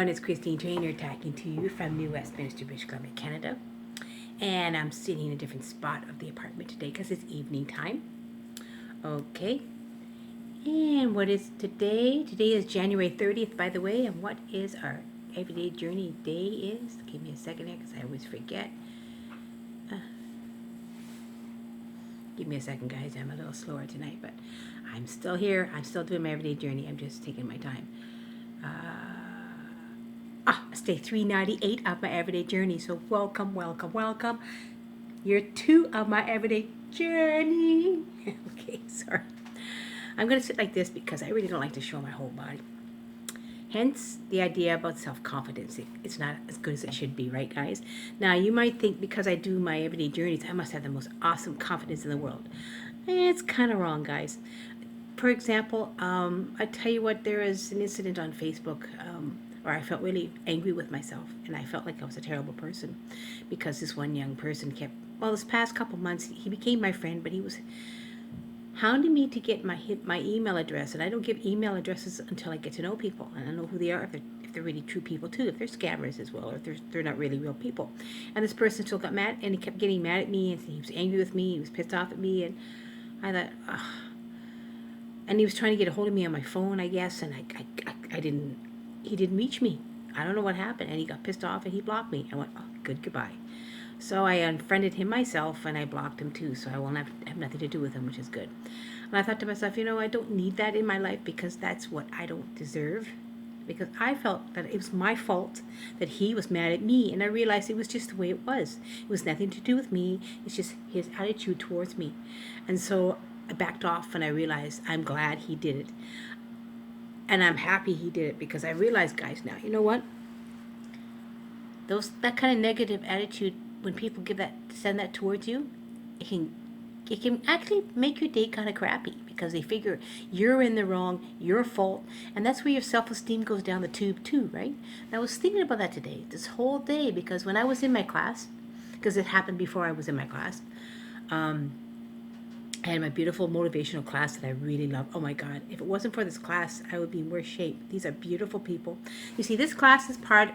everyone, it's Christine Trainor talking to you from New Westminster, British Columbia, Canada. And I'm sitting in a different spot of the apartment today because it's evening time. Okay. And what is today? Today is January 30th, by the way. And what is our everyday journey day is? Give me a second here because I always forget. Give me a second, guys. I'm a little slower tonight, but I'm still here. I'm still doing my everyday journey. I'm just taking my time. It's day 398 of my everyday journey. So welcome, welcome, welcome. Year 2 of my everyday journey. Okay, sorry. I'm going to sit like this because I really don't like to show my whole body. Hence, the idea about self-confidence. It's not as good as it should be, right, guys? Now, you might think because I do my everyday journeys, I must have the most awesome confidence in the world. It's kind of wrong, guys. For example, I tell you what, there is an incident on Facebook where I felt really angry with myself, and I felt like I was a terrible person because this one young person kept, this past couple months, he became my friend, but he was hounding me to get my email address, and I don't give email addresses until I get to know people, and I know who they are, if they're really true people too, if they're scammers as well, or if they're not really real people. And this person still got mad, and he kept getting mad at me, and he was angry with me, he was pissed off at me, and I thought, and he was trying to get a hold of me on my phone, I guess, and he didn't reach me. I don't know what happened, and he got pissed off, and he blocked me. I went, goodbye. So I unfriended him myself, and I blocked him too, so I won't have nothing to do with him, which is good. And I thought to myself, I don't need that in my life because that's what I don't deserve. Because I felt that it was my fault that he was mad at me, and I realized it was just the way it was. It was nothing to do with me. It's just his attitude towards me. And so I backed off, and I realized I'm glad he did it. And I'm happy he did it because I realized, guys, now, you know what? That kind of negative attitude, when people send that towards you, it can actually make your day kind of crappy because they figure you're in the wrong, your fault, and that's where your self-esteem goes down the tube too, right? And I was thinking about that today, this whole day, because when I was in my class, because it happened before I was in my class, I had my beautiful motivational class that I really love. Oh my God, if it wasn't for this class, I would be in worse shape. These are beautiful people. You see, this class is part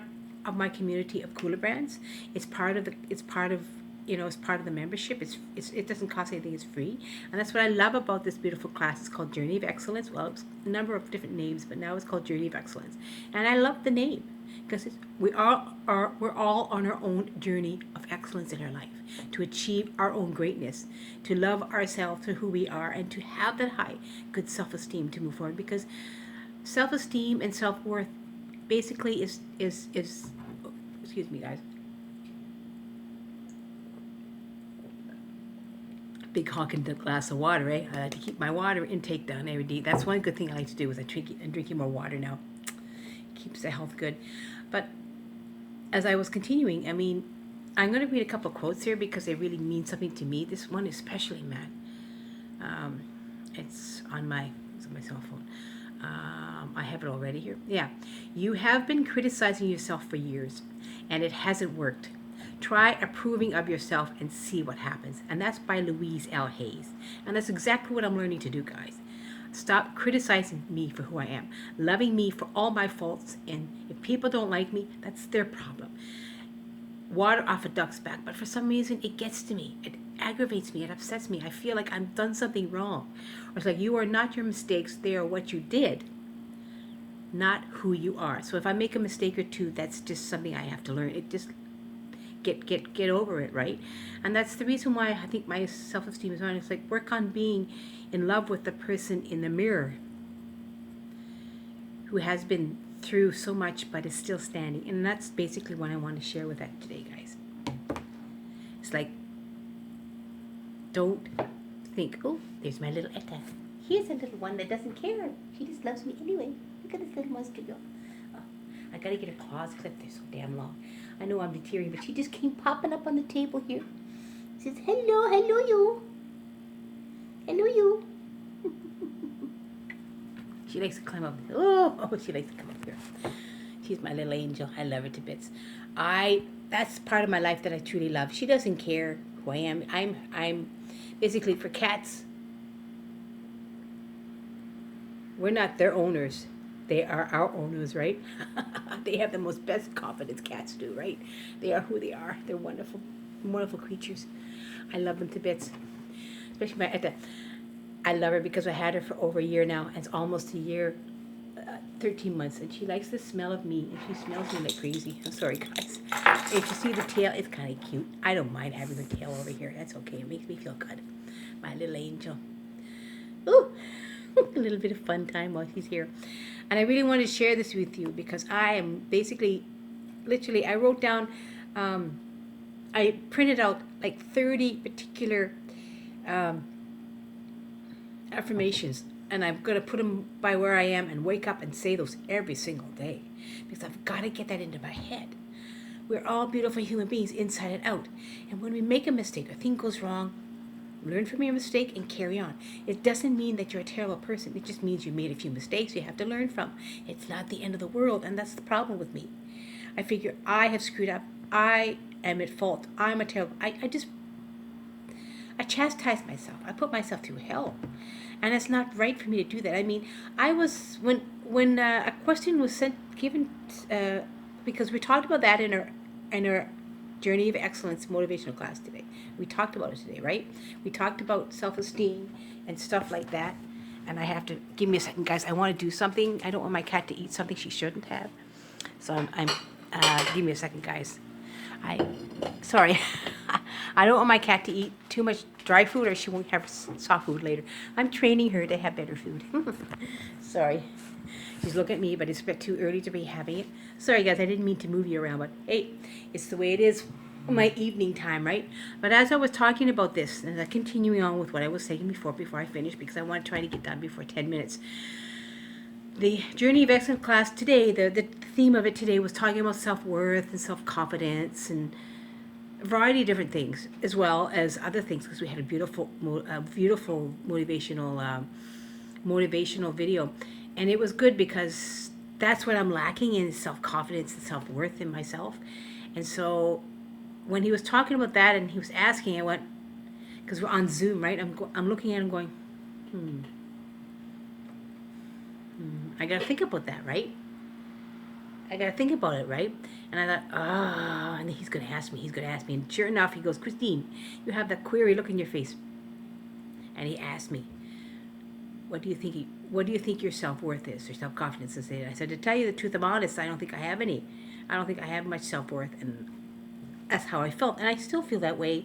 of my community of cooler brands. It's part of the membership. It doesn't cost anything. It's free, and that's what I love about this beautiful class. It's called Journey of Excellence. Well, it's a number of different names, but now it's called Journey of Excellence, and I love the name because we're all on our own journey of excellence in our life to achieve our own greatness, to love ourselves for who we are, and to have that high, good self-esteem to move forward. Because self-esteem and self-worth basically is excuse me, guys. Big honking glass of water, eh? I like to keep my water intake down every day. That's one good thing I like to do is I'm drinking more water now. Keeps the health good. But as I was continuing, I'm going to read a couple of quotes here because they really mean something to me. This one especially, man. It's on my cell phone. I have it already here. Yeah. You have been criticizing yourself for years, and it hasn't worked. Try approving of yourself and see what happens. And that's by Louise L. Hayes. And that's exactly what I'm learning to do, guys. Stop criticizing me for who I am. Loving me for all my faults. And if people don't like me, that's their problem. Water off a duck's back. But for some reason, it gets to me. It aggravates me. It upsets me. I feel like I've done something wrong. Or it's like, you are not your mistakes. They are what you did, not who you are. So if I make a mistake or two, that's just something I have to learn. It just get over it, right? And that's the reason why I think my self-esteem is on. It's like, work on being in love with the person in the mirror who has been through so much but is still standing. And that's basically what I want to share with that today, guys. It's like, don't think, oh, there's my little Etta. Here's a little one that doesn't care. She just loves me anyway. Look at this little monster girl. Oh, I gotta get her claws clipped. They're so damn long. I know I'm deterring, but she just came popping up on the table here. She says, hello you. Hello you. She likes to climb up. Oh, she likes to come up here. She's my little angel. I love her to bits. That's part of my life that I truly love. She doesn't care who I am. I'm basically, for cats, we're not their owners. They are our owners, right? They have the most best confidence, cats do, right? They are who they are. They're wonderful, wonderful creatures. I love them to bits. Especially my Etta. I love her because I had her for over a year now. It's almost a year, 13 months, and she likes the smell of me, and she smells me like crazy. I'm sorry, guys. If you see the tail, it's kind of cute. I don't mind having the tail over here. That's okay. It makes me feel good. My little angel. Ooh, a little bit of fun time while she's here. And I really wanted to share this with you because I am basically, literally, I wrote down, I printed out like 30 particular affirmations, and I'm going to put them by where I am and wake up and say those every single day because I've got to get that into my head. We're all beautiful human beings inside and out. And when we make a mistake, a thing goes wrong, learn from your mistake and carry on. It doesn't mean that you're a terrible person. It just means you made a few mistakes you have to learn from. It's not the end of the world, and that's the problem with me. I figure I have screwed up. I am at fault. I'm a terrible... I chastise myself. I put myself through hell. And it's not right for me to do that. I mean, I was... When a question was given... because we talked about that in our Journey of Excellence motivational class today. We talked about it today, right? We talked about self-esteem and stuff like that. And I have to... Give me a second, guys. I want to do something. I don't want my cat to eat something she shouldn't have. So give me a second, guys. Sorry. I don't want my cat to eat too much dry food or she won't have soft food later. I'm training her to have better food. Sorry. She's looking at me, but it's a bit too early to be having it. Sorry, guys, I didn't mean to move you around, but hey, it's the way it is my evening time, right? But as I was talking about this, and continuing on with what I was saying before I finished, because I want to try to get done before 10 minutes. The Journey of Excellence class today, the theme of it today was talking about self-worth and self-confidence and a variety of different things, as well as other things, because we had a beautiful motivational video. And it was good because that's what I'm lacking in, self-confidence and self-worth in myself. And so when he was talking about that and he was asking, I went, because we're on Zoom, right? I'm looking at him going, I got to think about that, right? I got to think about it, right? And I thought, and he's going to ask me. And sure enough, he goes, Christine, you have that query look in your face. And he asked me, what do you think your self-worth is, or self-confidence is? I said, to tell you the truth, I'm honest, I don't think I have any. I don't think I have much self-worth, and that's how I felt. And I still feel that way,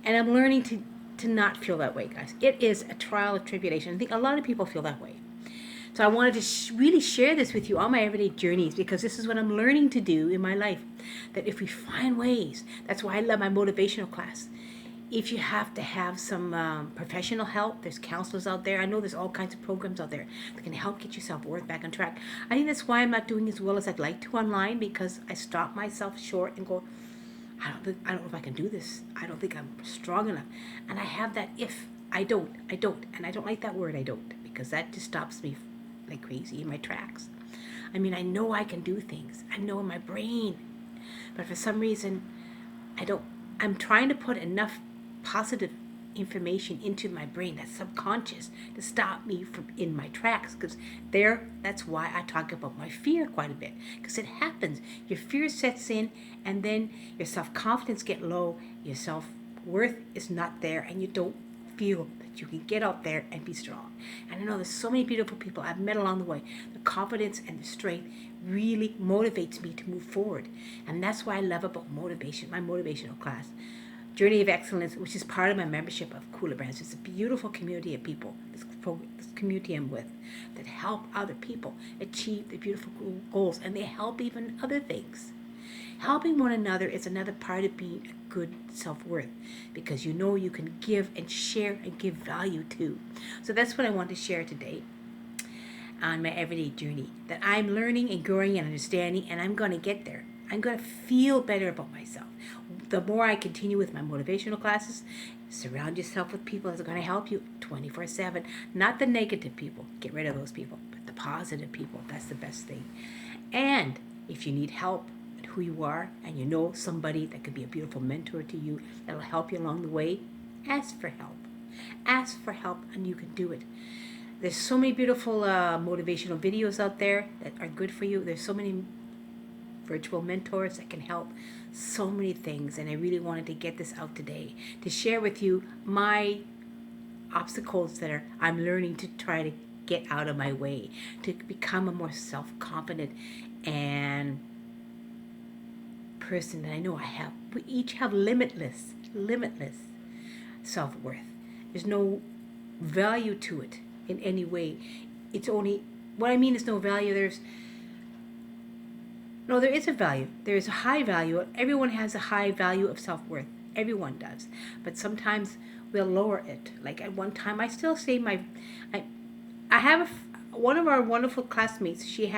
and I'm learning to not feel that way, guys. It is a trial of tribulation. I think a lot of people feel that way. So I wanted to really share this with you on my everyday journeys, because this is what I'm learning to do in my life. That if we find ways, that's why I love my motivational class. If you have to have some professional help, there's counselors out there. I know there's all kinds of programs out there that can help get your self-worth back on track. I think that's why I'm not doing as well as I'd like to online, because I stop myself short and go, I don't know if I can do this. I don't think I'm strong enough. And I have that if. I don't. And I don't like that word, I don't, because that just stops me like crazy in my tracks. I mean, I know I can do things. I know in my brain. But for some reason, I don't. I'm trying to put enough positive information into my brain, that's subconscious, to stop me from in my tracks, because that's why I talk about my fear quite a bit, because it happens. Your fear sets in, and then your self-confidence get low, your self-worth is not there, and you don't feel that you can get out there and be strong. And I know there's so many beautiful people I've met along the way. The confidence and the strength really motivates me to move forward, and that's why I love about motivation, my motivational class. Journey of Excellence, which is part of my membership of Cooler Brands. It's a beautiful community of people, this community I'm with, that help other people achieve the beautiful goals, and they help even other things. Helping one another is another part of being a good self-worth, because you know you can give and share and give value too. So that's what I want to share today on my everyday journey, that I'm learning and growing and understanding, and I'm going to get there. I'm going to feel better about myself. The more I continue with my motivational classes, surround yourself with people that are going to help you 24/7. Not the negative people. Get rid of those people. But the positive people. That's the best thing. And if you need help at who you are, and you know somebody that could be a beautiful mentor to you, that'll help you along the way, ask for help. Ask for help, and you can do it. There's so many beautiful motivational videos out there that are good for you. There's so many virtual mentors that can help so many things, and I really wanted to get this out today to share with you my obstacles that I'm learning to try to get out of my way, to become a more self-confident and person that I know I have. We each have limitless self-worth. There's no value to it in any way. It's only, what I mean is no value. There is a value. There is a high value. Everyone has a high value of self-worth. Everyone does. But sometimes we'll lower it. Like at one time, I still say I have one of our wonderful classmates. She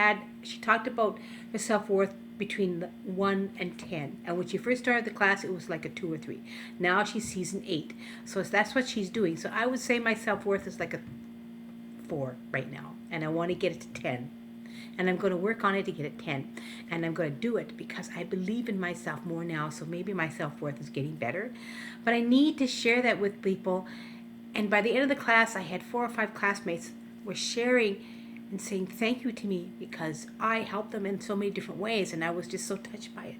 talked about her self-worth between 1 and 10. And when she first started the class, it was like a 2 or 3. Now she's season 8. So that's what she's doing. So I would say my self-worth is like a 4 right now. And I want to get it to 10. And I'm going to work on it to get it 10. And I'm going to do it because I believe in myself more now. So maybe my self-worth is getting better. But I need to share that with people. And by the end of the class, I had 4 or 5 classmates were sharing and saying thank you to me because I helped them in so many different ways, and I was just so touched by it.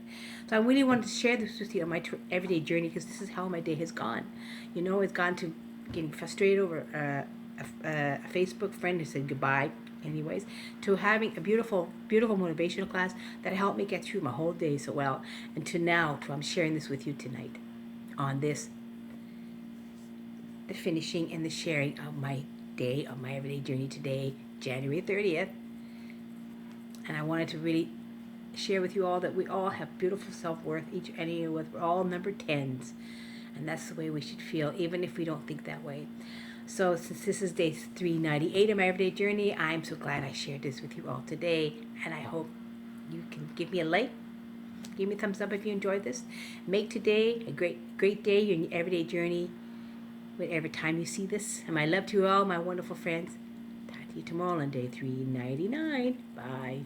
So I really wanted to share this with you on my everyday journey, because this is how my day has gone. You know, it's gone to getting frustrated over a Facebook friend who said goodbye anyways, to having a beautiful motivational class that helped me get through my whole day so well, and to now I'm sharing this with you tonight on this, the finishing and the sharing of my day, of my everyday journey today, January 30th. And I wanted to really share with you all that we all have beautiful self-worth, each and any of us. We're all number 10s, and that's the way we should feel, even if we don't think that way. So since this is day 398 of my everyday journey, I'm so glad I shared this with you all today, and I hope you can give me a like, give me a thumbs up if you enjoyed this. Make today a great day in your everyday journey, whatever time you see this. And my love to you all, my wonderful friends. Talk to you tomorrow on day 399. Bye.